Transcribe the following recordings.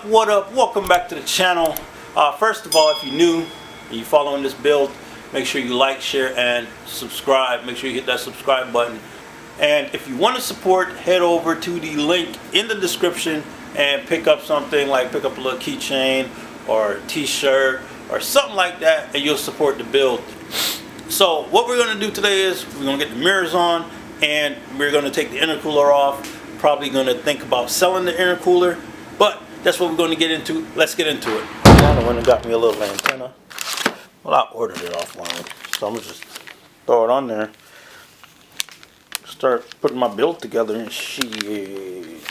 what up? Welcome back to the channel. First of all, if you're new and you're following this build, make sure you like, share, and subscribe. Make sure you hit that subscribe button. And if you want to support, head over to the link in the description and pick up something, like pick up a little keychain or t-shirt or something like that, and you'll support the build. So what we're going to do today is we're going to get the mirrors on, and we're going to take the intercooler off. Probably going to think about selling the intercooler, but that's what we're going to get into. Let's get into it. I went and got me a little antenna. Well, I ordered it offline, so I'm going to just throw it on there. Start putting my build together and shit.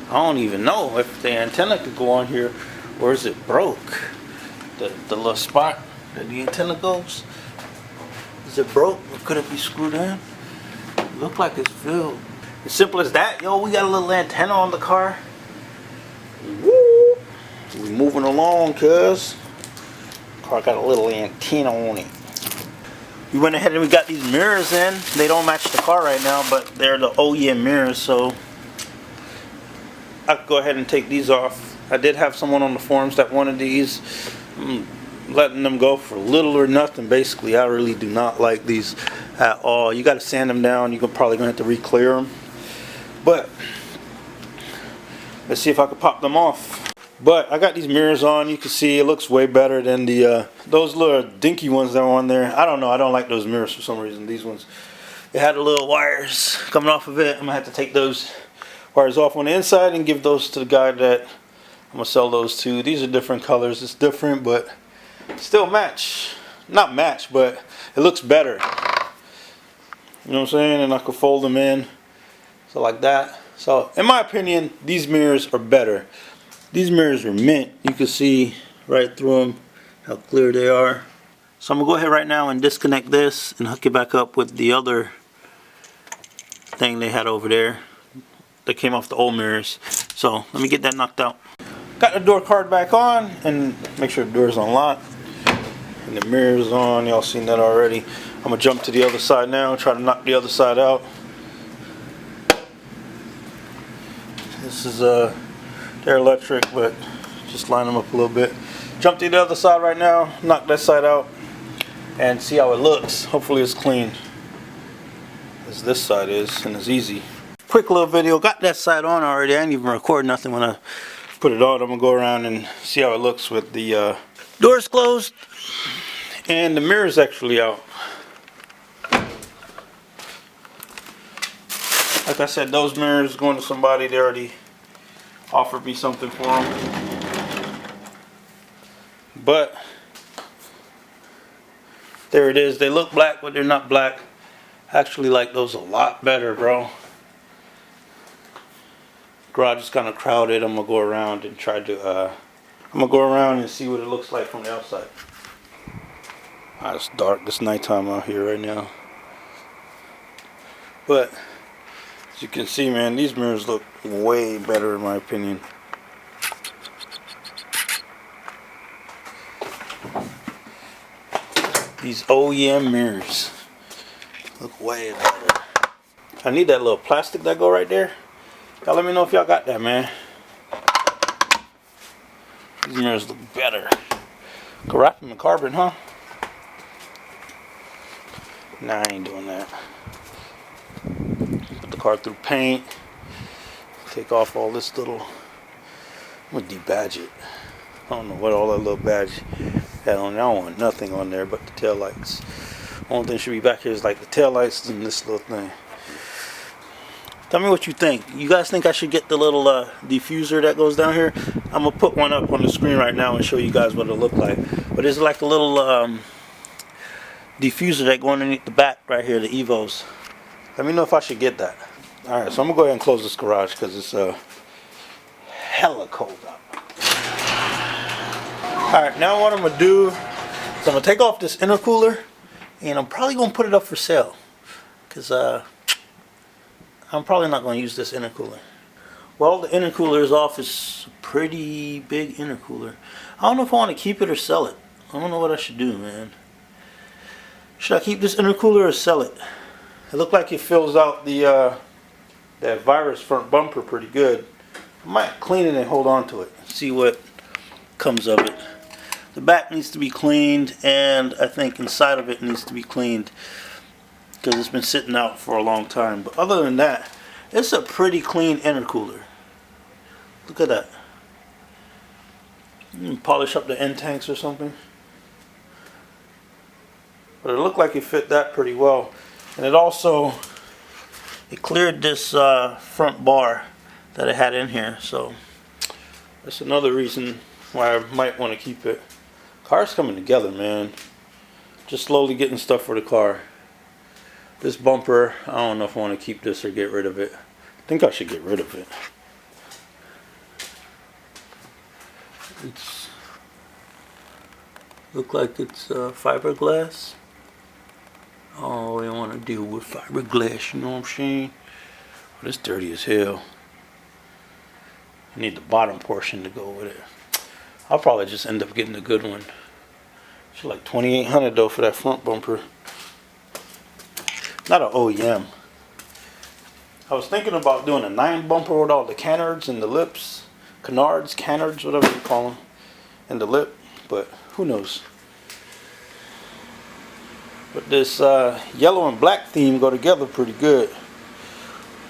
I don't even know if the antenna could go on here, or is it broke? The little spot that the antenna goes. Is it broke, or could it be screwed in? It look like it's filled. As simple as that, yo. We got a little antenna on the car. Woo! We moving along, cuz. Car got a little antenna on it. We went ahead and we got these mirrors in. They don't match the car right now, but they're the OEM mirrors, so I could go ahead and take these off. I did have someone on the forums that wanted these. I'm letting them go for little or nothing. Basically, I really do not like these at all. You got to sand them down. You're probably going to have to re-clear them. But let's see if I can pop them off. But I got these mirrors on. You can see it looks way better than the those little dinky ones that were on there. I don't know. I don't like those mirrors for some reason. These ones, it had the little wires coming off of it. I'm gonna have to take those wires off on the inside and give those to the guy that I'm gonna sell those to. These are different colors. It's different, but still match. Not match, but it looks better. You know what I'm saying? And I could fold them in, so like that. So in my opinion, these mirrors are better. These mirrors are mint. You can see right through them how clear they are. So I'm gonna go ahead right now and disconnect this and hook it back up with the other thing they had over there that came off the old mirrors. So let me get that knocked out. Got the door card back on and make sure the door's unlocked and the mirror's on. Y'all seen that already. I'm gonna jump to the other side now and try to knock the other side out. This is they're electric, but just line them up a little bit. Jump to the other side right now, knock that side out, and see how it looks. Hopefully it's clean, as this side is, and it's easy. Quick little video. Got that side on already. I didn't even record nothing when I put it on. I'm gonna go around and see how it looks with the doors closed and the mirrors actually out. Like I said, those mirrors going to somebody. They already offered me something for them, but there it is. They look black, but they're not black. I actually like those a lot better, bro. Garage is kind of crowded. I'm gonna go around and try to I'm gonna go around and see what it looks like from the outside. It's dark. It's nighttime out here right now, but as you can see, man, these mirrors look way better in my opinion. These OEM mirrors look way better. I need that little plastic that go right there. Y'all let me know if y'all got that, man. These mirrors look better. Go wrap them in carbon, huh? Nah, I ain't doing that. Car through paint, take off all this little, I'm gonna debadge it. I don't know what all that little badge had on there. I don't want nothing on there but the tail lights. Only thing should be back here is like the tail lights and this little thing. Tell me what you think. You guys think I should get the little diffuser that goes down here? I'm gonna put one up on the screen right now and show you guys what it'll look like. But it's like a little diffuser that go underneath the back right here, the Evos. Let me know if I should get that. Alright, so I'm going to go ahead and close this garage because it's hella cold out. Alright, now what I'm going to do is I'm going to take off this intercooler and I'm probably going to put it up for sale. Because I'm probably not going to use this intercooler. Well, the intercooler is off. It's a pretty big intercooler. I don't know if I want to keep it or sell it. I don't know what I should do, man. Should I keep this intercooler or sell it? It looked like it fills out the that virus front bumper pretty good. I might clean it and hold on to it, see what comes of it. The back needs to be cleaned, and I think inside of it needs to be cleaned because it's been sitting out for a long time. But other than that, it's a pretty clean intercooler. Look at that. You can polish up the end tanks or something. But it looked like it fit that pretty well. And it also, it cleared this front bar that it had in here. So that's another reason why I might want to keep it. Car's coming together, man. Just slowly getting stuff for the car. This bumper, I don't know if I want to keep this or get rid of it. I think I should get rid of it. It's look like it's fiberglass. Oh, we want to deal with fiberglass, you know what I'm saying? But it's dirty as hell. I need the bottom portion to go with it. I'll probably just end up getting a good one. It's like $2,800 though for that front bumper. Not an OEM. I was thinking about doing a 9 bumper with all the canards and the lips. Canards, whatever you call them. And the lip, but who knows. But this yellow and black theme go together pretty good.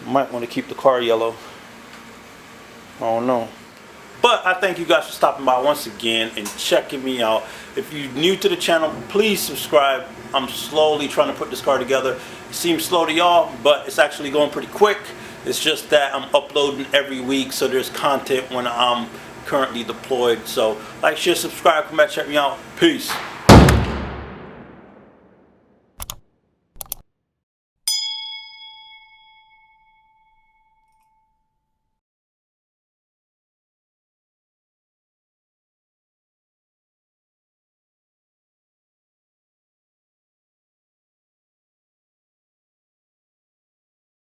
Might want to keep the car yellow. I don't know. But I thank you guys for stopping by once again and checking me out. If you're new to the channel, please subscribe. I'm slowly trying to put this car together. It seems slow to y'all, but it's actually going pretty quick. It's just that I'm uploading every week, so there's content when I'm currently deployed. So like, share, subscribe, come back, check me out. Peace.